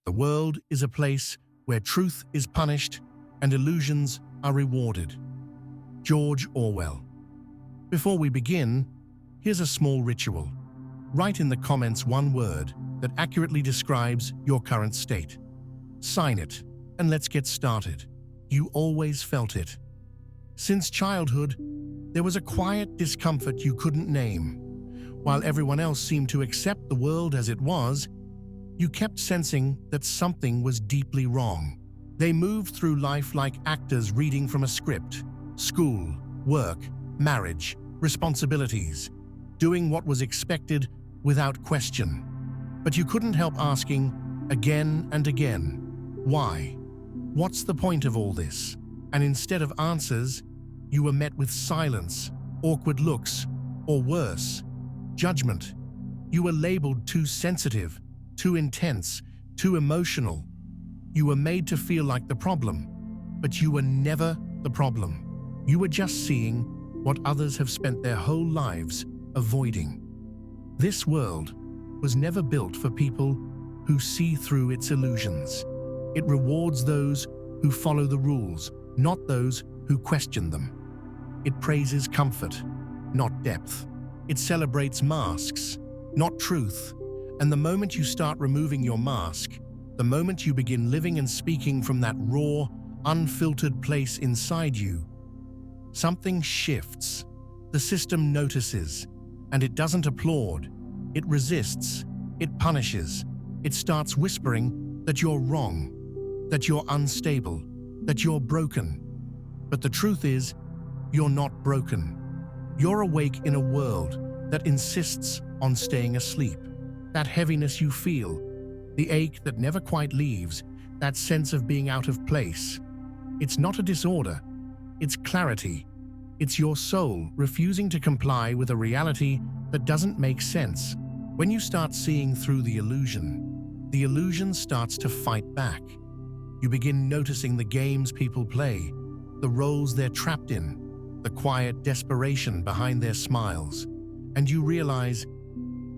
The world is a place where truth is punished and illusions are rewarded. George Orwell. Before we begin, here's a small ritual. Write in the comments one word that accurately describes your current state. Sign it, and let's get started. You always felt it. Since childhood, there was a quiet discomfort you couldn't name. While everyone else seemed to accept the world as it was, you kept sensing that something was deeply wrong. They moved through life like actors reading from a script. School, work, marriage, responsibilities. Doing what was expected without question. But you couldn't help asking, again and again, why? What's the point of all this? And instead of answers, you were met with silence, awkward looks, or worse, judgment. You were labeled too sensitive, too intense, too emotional. You were made to feel like the problem, but you were never the problem. You were just seeing what others have spent their whole lives avoiding. This world was never built for people who see through its illusions. It rewards those who follow the rules, not those who question them. It praises comfort, not depth. It celebrates masks, not truth. And the moment you start removing your mask, the moment you begin living and speaking from that raw, unfiltered place inside you, something shifts. The system notices, and it doesn't applaud. It resists. It punishes. It starts whispering that you're wrong, that you're unstable, that you're broken. But the truth is, you're not broken. You're awake in a world that insists on staying asleep. That heaviness you feel, the ache that never quite leaves, that sense of being out of place. It's not a disorder, it's clarity. It's your soul refusing to comply with a reality that doesn't make sense. When you start seeing through the illusion starts to fight back. You begin noticing the games people play, the roles they're trapped in, the quiet desperation behind their smiles. And you realize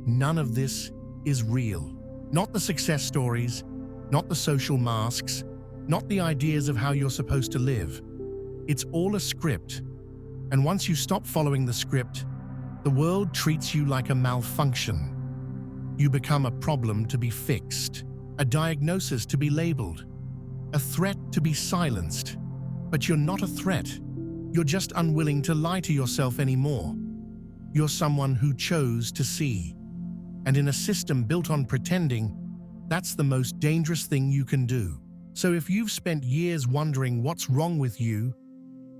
none of this is real. Not the success stories, not the social masks, not the ideas of how you're supposed to live. It's all a script. And once you stop following the script, the world treats you like a malfunction. You become a problem to be fixed, a diagnosis to be labeled, a threat to be silenced. But you're not a threat. You're just unwilling to lie to yourself anymore. You're someone who chose to see. And in a system built on pretending, that's the most dangerous thing you can do. So if you've spent years wondering what's wrong with you,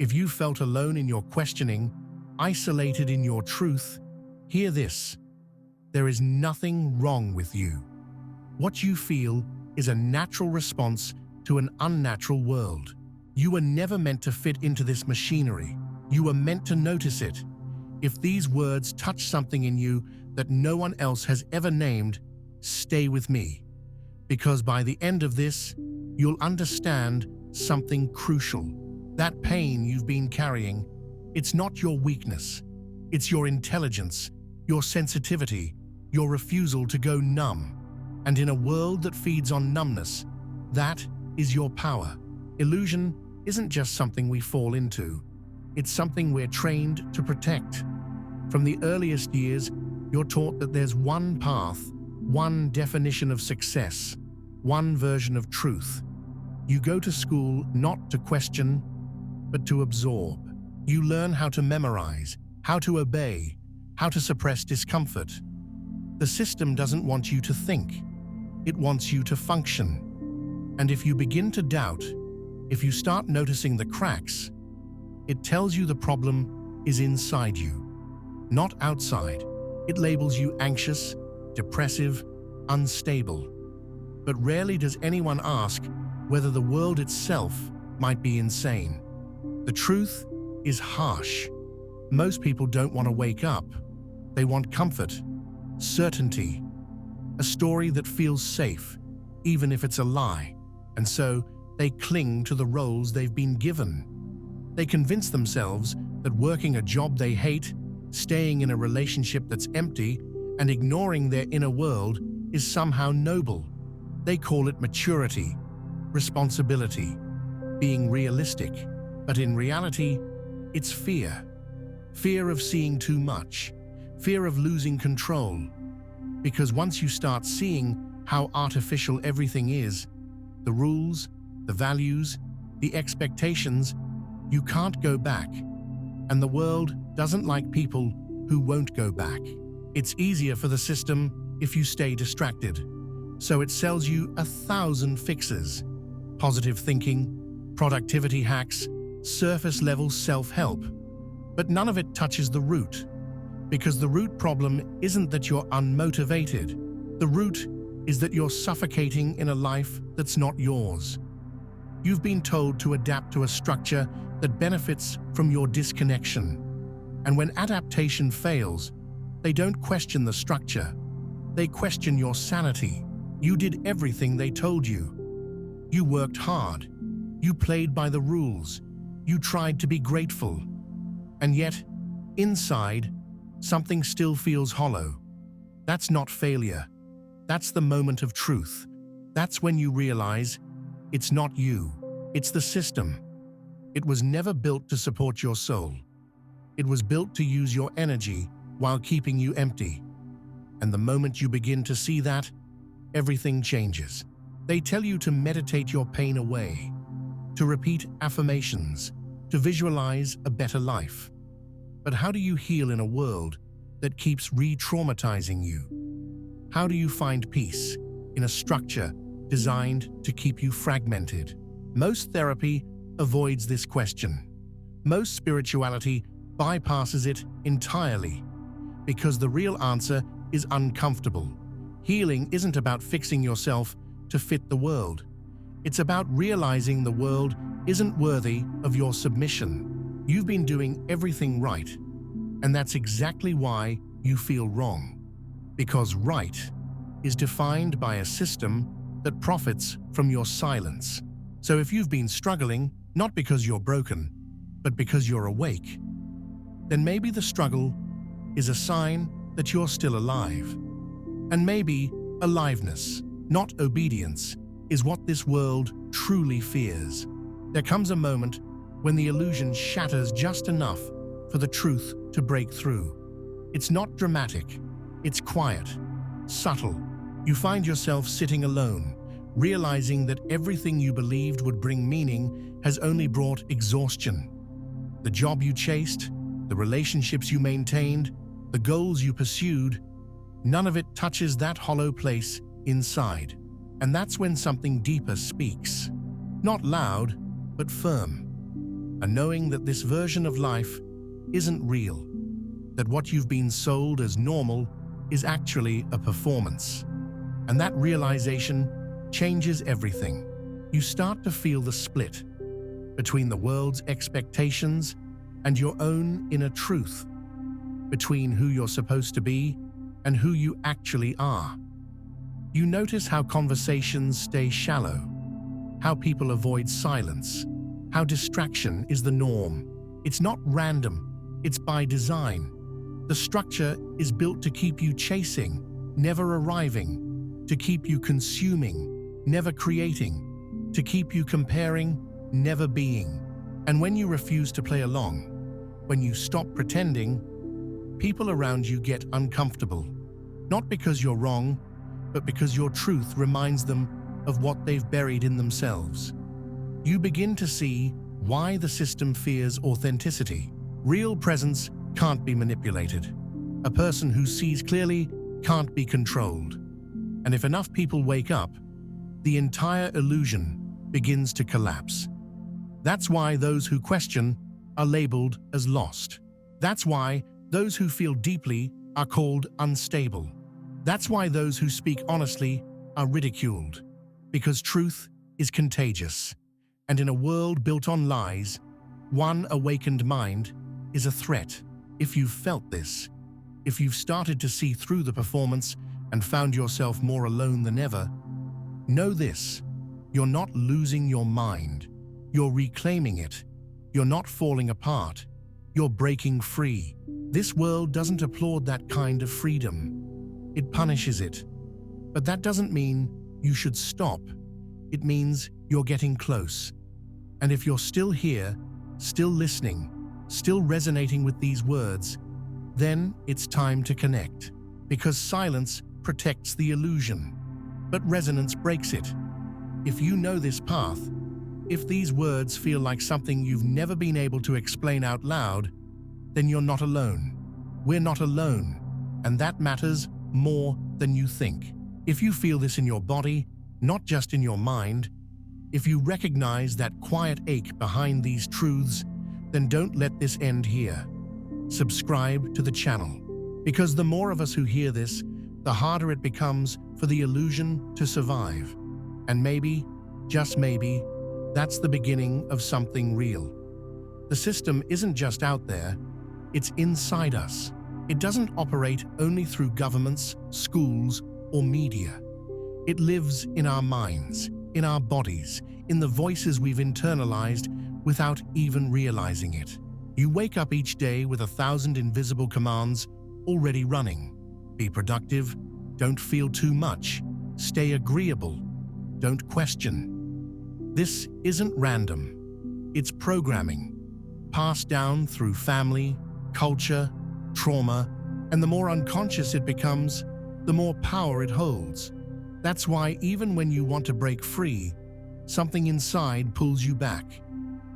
if you felt alone in your questioning, isolated in your truth, hear this. There is nothing wrong with you. What you feel is a natural response to an unnatural world. You were never meant to fit into this machinery. You were meant to notice it. If these words touch something in you that no one else has ever named, stay with me. Because by the end of this, you'll understand something crucial. That pain you've been carrying, it's not your weakness. It's your intelligence, your sensitivity, your refusal to go numb. And in a world that feeds on numbness, that is your power. Illusion isn't just something we fall into. It's something we're trained to protect. From the earliest years, you're taught that there's one path, one definition of success, one version of truth. You go to school not to question, but to absorb. You learn how to memorize, how to obey, how to suppress discomfort. The system doesn't want you to think. It wants you to function. And if you begin to doubt, if you start noticing the cracks, it tells you the problem is inside you, not outside. It labels you anxious, depressive, unstable. But rarely does anyone ask whether the world itself might be insane. The truth is harsh. Most people don't want to wake up. They want comfort, certainty, a story that feels safe, even if it's a lie. And so they cling to the roles they've been given. They convince themselves that working a job they hate, staying in a relationship that's empty, and ignoring their inner world is somehow noble. They call it maturity, responsibility, being realistic. But in reality, it's fear. Fear of seeing too much, fear of losing control. Because once you start seeing how artificial everything is, the rules, the values, the expectations, you can't go back. And the world doesn't like people who won't go back. It's easier for the system if you stay distracted. So it sells you 1,000 fixes. Positive thinking, productivity hacks, surface-level self-help. But none of it touches the root. Because the root problem isn't that you're unmotivated. The root is that you're suffocating in a life that's not yours. You've been told to adapt to a structure that benefits from your disconnection. And when adaptation fails, they don't question the structure. They question your sanity. You did everything they told you. You worked hard. You played by the rules. You tried to be grateful. And yet, inside, something still feels hollow. That's not failure. That's the moment of truth. That's when you realize it's not you, it's the system. It was never built to support your soul. It was built to use your energy while keeping you empty. And the moment you begin to see that, everything changes. They tell you to meditate your pain away, to repeat affirmations, to visualize a better life. But how do you heal in a world that keeps re-traumatizing you? How do you find peace in a structure designed to keep you fragmented? Most therapy avoids this question. Most spirituality bypasses it entirely because the real answer is uncomfortable. Healing isn't about fixing yourself to fit the world. It's about realizing the world isn't worthy of your submission. You've been doing everything right, and that's exactly why you feel wrong. Because right is defined by a system that profits from your silence. So if you've been struggling, not because you're broken, but because you're awake, then maybe the struggle is a sign that you're still alive. And maybe aliveness, not obedience, is what this world truly fears. There comes a moment when the illusion shatters just enough for the truth to break through. It's not dramatic. It's quiet, subtle. You find yourself sitting alone, realizing that everything you believed would bring meaning has only brought exhaustion. The job you chased, the relationships you maintained, the goals you pursued, none of it touches that hollow place inside. And that's when something deeper speaks. Not loud, but firm. A knowing that this version of life isn't real. That what you've been sold as normal is actually a performance. And that realization changes everything. You start to feel the split between the world's expectations and your own inner truth, between who you're supposed to be and who you actually are. You notice how conversations stay shallow, how people avoid silence, how distraction is the norm. It's not random, it's by design. The structure is built to keep you chasing, never arriving, to keep you consuming, never creating, to keep you comparing, never being. And when you refuse to play along, when you stop pretending, people around you get uncomfortable. Not because you're wrong, but because your truth reminds them of what they've buried in themselves. You begin to see why the system fears authenticity. Real presence can't be manipulated. A person who sees clearly can't be controlled. And if enough people wake up, the entire illusion begins to collapse. That's why those who question are labeled as lost. That's why those who feel deeply are called unstable. That's why those who speak honestly are ridiculed. Because truth is contagious. And in a world built on lies, one awakened mind is a threat. If you've felt this, if you've started to see through the performance and found yourself more alone than ever, know this: you're not losing your mind. You're reclaiming it. You're not falling apart. You're breaking free. This world doesn't applaud that kind of freedom. It punishes it. But that doesn't mean you should stop. It means you're getting close. And if you're still here, still listening, still resonating with these words, then it's time to connect. Because silence protects the illusion, but resonance breaks it. If you know this path, if these words feel like something you've never been able to explain out loud, then you're not alone. We're not alone, and that matters more than you think. If you feel this in your body, not just in your mind, if you recognize that quiet ache behind these truths, then don't let this end here. Subscribe to the channel, because the more of us who hear this, the harder it becomes for the illusion to survive. And maybe, just maybe, that's the beginning of something real. The system isn't just out there, it's inside us. It doesn't operate only through governments, schools, or media. It lives in our minds, in our bodies, in the voices we've internalized without even realizing it. You wake up each day with 1,000 invisible commands already running. Be productive, don't feel too much, stay agreeable, don't question. This isn't random. It's programming, passed down through family, culture, trauma, and the more unconscious it becomes, the more power it holds. That's why even when you want to break free, something inside pulls you back.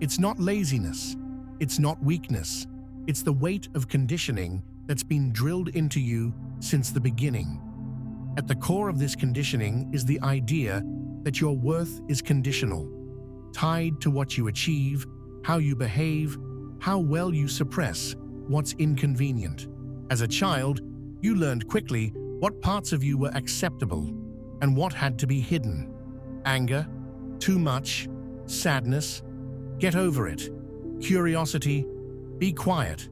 It's not laziness, it's not weakness, it's the weight of conditioning that's been drilled into you since the beginning. At the core of this conditioning is the idea that your worth is conditional, tied to what you achieve, how you behave, how well you suppress what's inconvenient. As a child, you learned quickly what parts of you were acceptable and what had to be hidden. Anger, too much, sadness, get over it, curiosity, be quiet.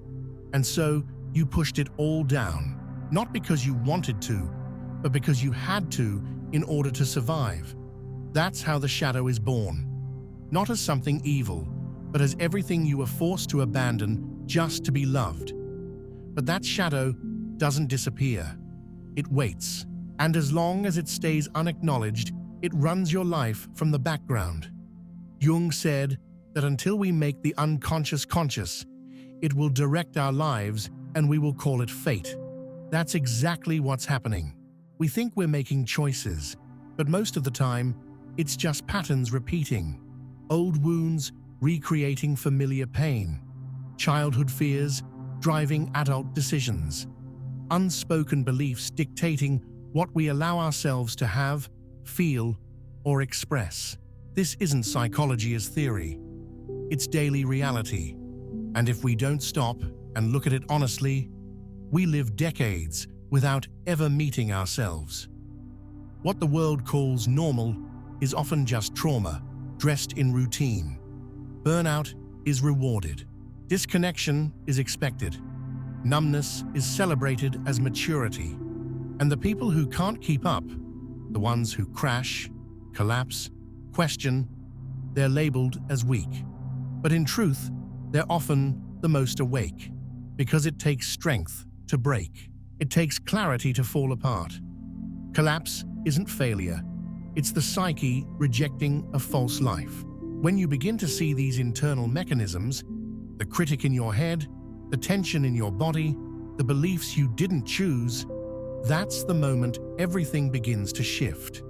And so you pushed it all down, not because you wanted to, but because you had to in order to survive. That's how the shadow is born. Not as something evil, but as everything you were forced to abandon just to be loved. But that shadow doesn't disappear. It waits. And as long as it stays unacknowledged, it runs your life from the background. Jung said that until we make the unconscious conscious, it will direct our lives and we will call it fate. That's exactly what's happening. We think we're making choices, but most of the time, it's just patterns repeating. Old wounds recreating familiar pain. Childhood fears driving adult decisions. Unspoken beliefs dictating what we allow ourselves to have, feel, or express. This isn't psychology as theory. It's daily reality. And if we don't stop and look at it honestly, we live decades without ever meeting ourselves. What the world calls normal is often just trauma, dressed in routine. Burnout is rewarded. Disconnection is expected. Numbness is celebrated as maturity. And the people who can't keep up, the ones who crash, collapse, question, they're labeled as weak. But in truth, they're often the most awake, because it takes strength to break. It takes clarity to fall apart. Collapse isn't failure. It's the psyche rejecting a false life. When you begin to see these internal mechanisms, the critic in your head, the tension in your body, the beliefs you didn't choose, that's the moment everything begins to shift.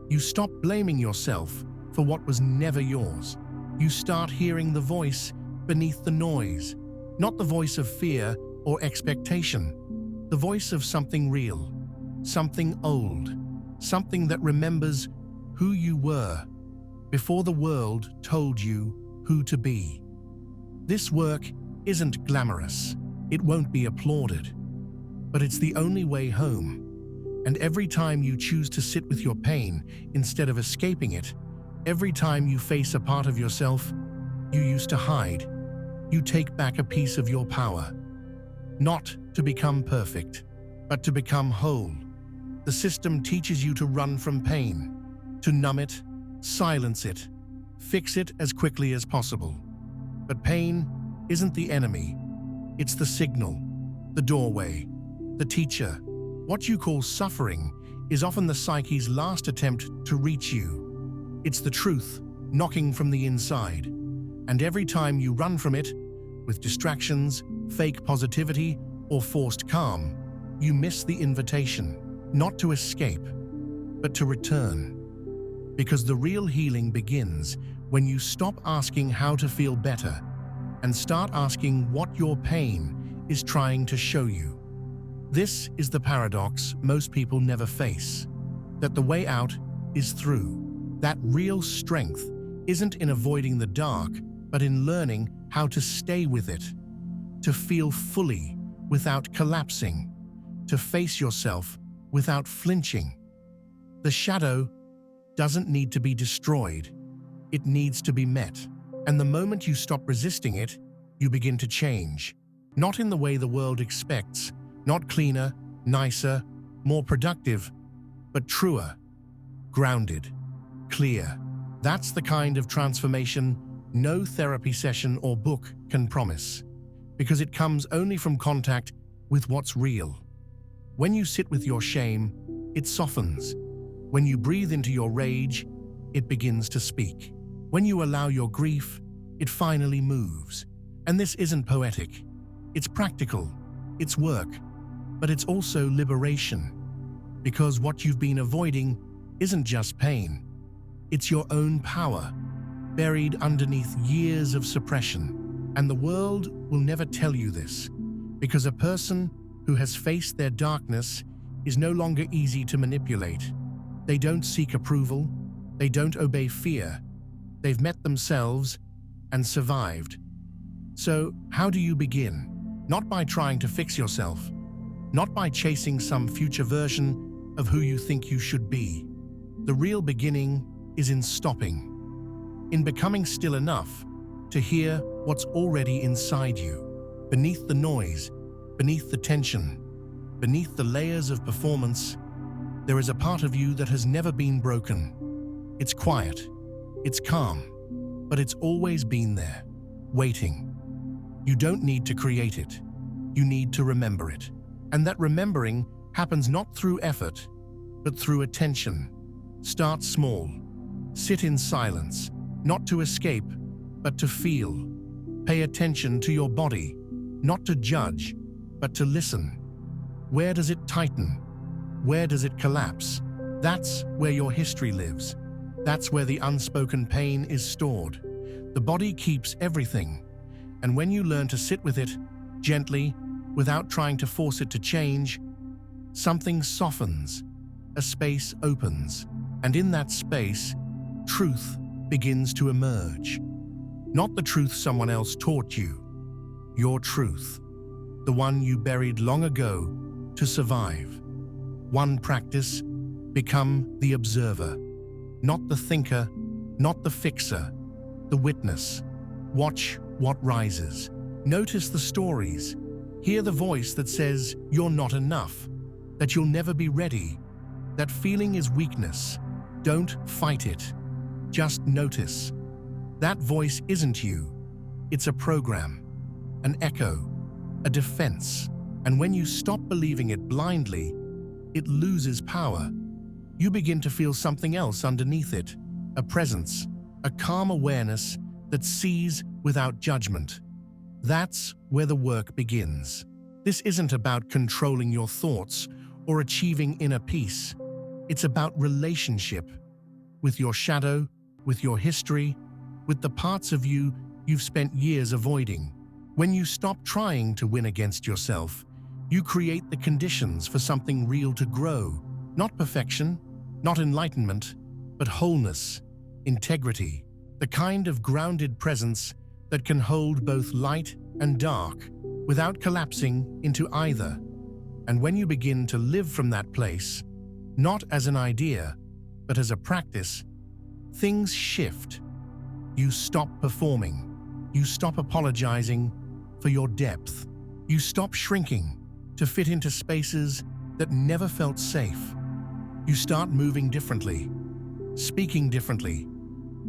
You stop blaming yourself for what was never yours. You start hearing the voice beneath the noise, not the voice of fear or expectation, the voice of something real, something old, something that remembers who you were before the world told you who to be. This work isn't glamorous. It won't be applauded. But it's the only way home. And every time you choose to sit with your pain instead of escaping it, every time you face a part of yourself you used to hide, you take back a piece of your power. Not to become perfect, but to become whole. The system teaches you to run from pain, to numb it, silence it, fix it as quickly as possible. But pain isn't the enemy. It's the signal, the doorway, the teacher. What you call suffering is often the psyche's last attempt to reach you. It's the truth, knocking from the inside. And every time you run from it, with distractions, fake positivity, or forced calm, you miss the invitation, not to escape, but to return. Because the real healing begins when you stop asking how to feel better and start asking what your pain is trying to show you. This is the paradox most people never face, that the way out is through. That real strength isn't in avoiding the dark, but in learning how to stay with it, to feel fully without collapsing, to face yourself without flinching. The shadow doesn't need to be destroyed, it needs to be met. And the moment you stop resisting it, you begin to change. Not in the way the world expects, not cleaner, nicer, more productive, but truer, grounded, clear. That's the kind of transformation no therapy session or book can promise, because it comes only from contact with what's real. When you sit with your shame, it softens. When you breathe into your rage, it begins to speak. When you allow your grief, it finally moves. And this isn't poetic. It's practical. It's work. But it's also liberation. Because what you've been avoiding isn't just pain. It's your own power, buried underneath years of suppression. And the world will never tell you this, because a person who has faced their darkness is no longer easy to manipulate. They don't seek approval. They don't obey fear. They've met themselves and survived. So, how do you begin? Not by trying to fix yourself, not by chasing some future version of who you think you should be. The real beginning is in stopping, in becoming still enough to hear what's already inside you. Beneath the noise, beneath the tension, beneath the layers of performance, there is a part of you that has never been broken. It's quiet, it's calm, but it's always been there, waiting. You don't need to create it, you need to remember it. And that remembering happens not through effort, but through attention. Start small. Sit in silence, not to escape, but to feel. Pay attention to your body, not to judge, but to listen. Where does it tighten? Where does it collapse? That's where your history lives. That's where the unspoken pain is stored. The body keeps everything, and when you learn to sit with it, gently, without trying to force it to change, something softens, a space opens, and in that space, truth begins to emerge. Not the truth someone else taught you, your truth, the one you buried long ago to survive. One practice, become the observer, not the thinker, not the fixer, the witness. Watch what rises. Notice the stories. Hear the voice that says you're not enough, that you'll never be ready. That feeling is weakness. Don't fight it. Just notice. That voice isn't you. It's a program, an echo, a defense. And when you stop believing it blindly, it loses power. You begin to feel something else underneath it, a presence, a calm awareness that sees without judgment. That's where the work begins. This isn't about controlling your thoughts or achieving inner peace. It's about relationship with your shadow, with your history, with the parts of you you've spent years avoiding. When you stop trying to win against yourself, you create the conditions for something real to grow. Not perfection, not enlightenment, but wholeness, integrity, the kind of grounded presence that can hold both light and dark without collapsing into either. And when you begin to live from that place, not as an idea, but as a practice, things shift. You stop performing. You stop apologizing for your depth. You stop shrinking to fit into spaces that never felt safe. You start moving differently, speaking differently,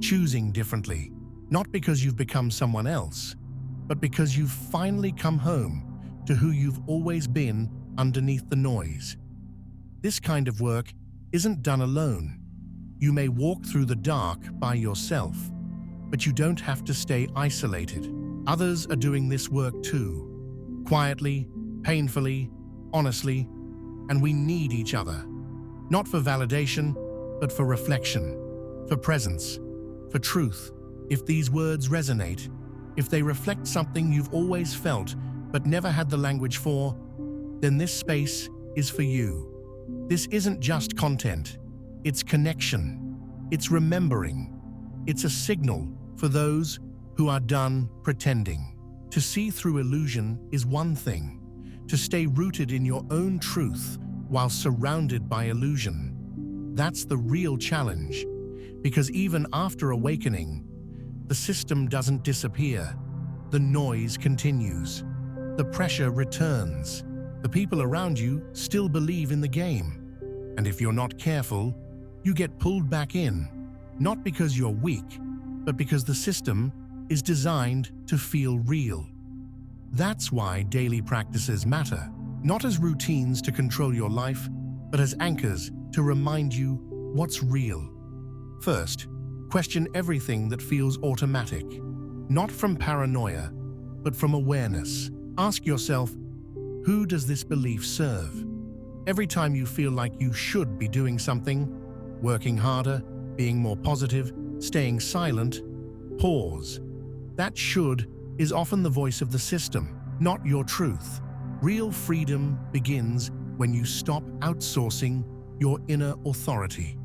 choosing differently, not because you've become someone else, but because you've finally come home to who you've always been underneath the noise. This kind of work isn't done alone. You may walk through the dark by yourself, but you don't have to stay isolated. Others are doing this work too, quietly, painfully, honestly, and we need each other. Not for validation, but for reflection, for presence, for truth. If these words resonate, if they reflect something you've always felt but never had the language for, then this space is for you. This isn't just content, it's connection, it's remembering, it's a signal for those who are done pretending. To see through illusion is one thing. To stay rooted in your own truth while surrounded by illusion, that's the real challenge. Because even after awakening, the system doesn't disappear. The noise continues. The pressure returns. The people around you still believe in the game. And if you're not careful, you get pulled back in, not because you're weak, but because the system is designed to feel real. That's why daily practices matter, not as routines to control your life, but as anchors to remind you what's real. First, question everything that feels automatic, not from paranoia, but from awareness. Ask yourself, who does this belief serve? Every time you feel like you should be doing something, working harder, being more positive, staying silent, pause. That should is often the voice of the system, not your truth. Real freedom begins when you stop outsourcing your inner authority.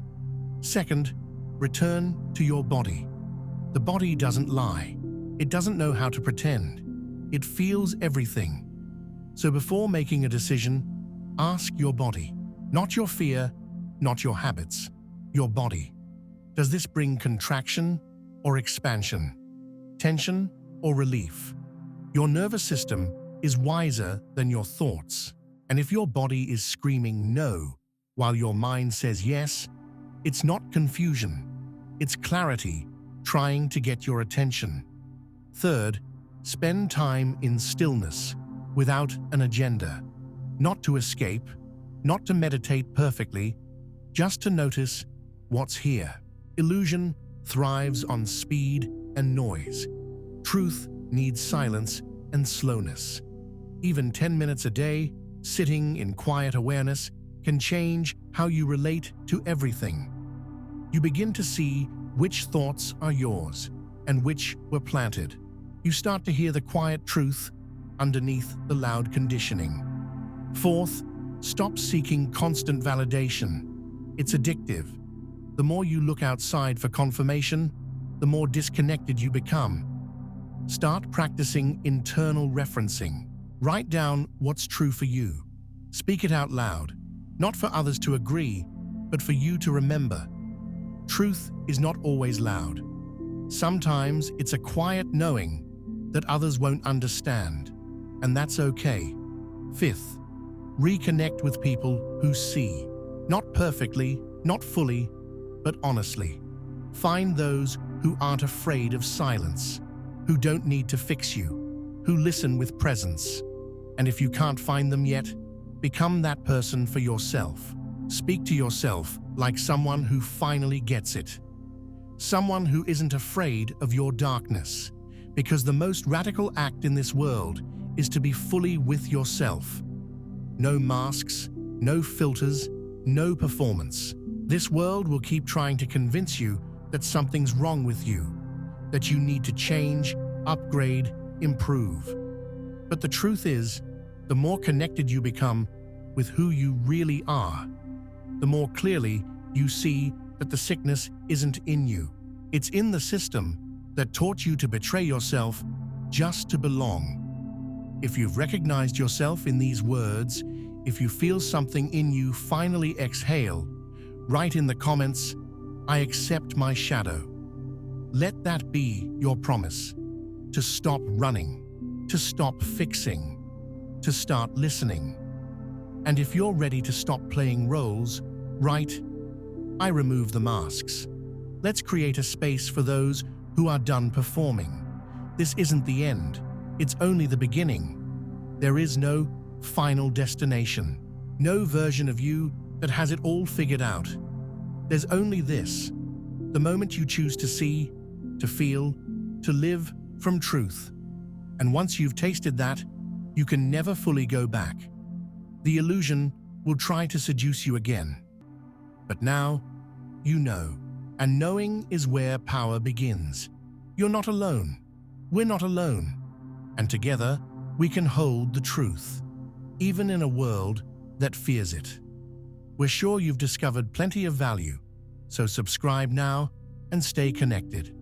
Second, return to your body. The body doesn't lie. It doesn't know how to pretend. It feels everything. So before making a decision, ask your body, not your fear, not your habits, your body. Does this bring contraction or expansion? Tension or relief? Your nervous system is wiser than your thoughts. And if your body is screaming no while your mind says yes, it's not confusion. It's clarity trying to get your attention. Third, spend time in stillness without an agenda. Not to escape, not to meditate perfectly, just to notice what's here. Illusion thrives on speed and noise. Truth needs silence and slowness. Even 10 minutes a day, sitting in quiet awareness, can change how you relate to everything. You begin to see which thoughts are yours and which were planted. You start to hear the quiet truth underneath the loud conditioning. Fourth, stop seeking constant validation. It's addictive. The more you look outside for confirmation, the more disconnected you become. Start practicing internal referencing. Write down what's true for you. Speak it out loud, not for others to agree, but for you to remember. Truth is not always loud. Sometimes it's a quiet knowing that others won't understand, and that's okay. Fifth, reconnect with people who see. Not perfectly, not fully, but honestly. Find those who aren't afraid of silence, who don't need to fix you, who listen with presence. And if you can't find them yet, become that person for yourself. Speak to yourself like someone who finally gets it. Someone who isn't afraid of your darkness, because the most radical act in this world is to be fully with yourself. No masks, no filters, no performance. This world will keep trying to convince you that something's wrong with you, that you need to change, upgrade, improve. But the truth is, the more connected you become with who you really are, the more clearly you see that the sickness isn't in you. It's in the system that taught you to betray yourself just to belong. If you've recognized yourself in these words, if you feel something in you finally exhale, write in the comments, "I accept my shadow." Let that be your promise to stop running, to stop fixing, to start listening. And if you're ready to stop playing roles, write, "I remove the masks." Let's create a space for those who are done performing. This isn't the end, it's only the beginning. There is no final destination, no version of you that has it all figured out. There's only this: the moment you choose to see, to feel, to live from truth. And once you've tasted that, you can never fully go back. The illusion will try to seduce you again. But now, you know, and knowing is where power begins. You're not alone. We're not alone. And together, we can hold the truth, even in a world that fears it. We're sure you've discovered plenty of value, so subscribe now and stay connected.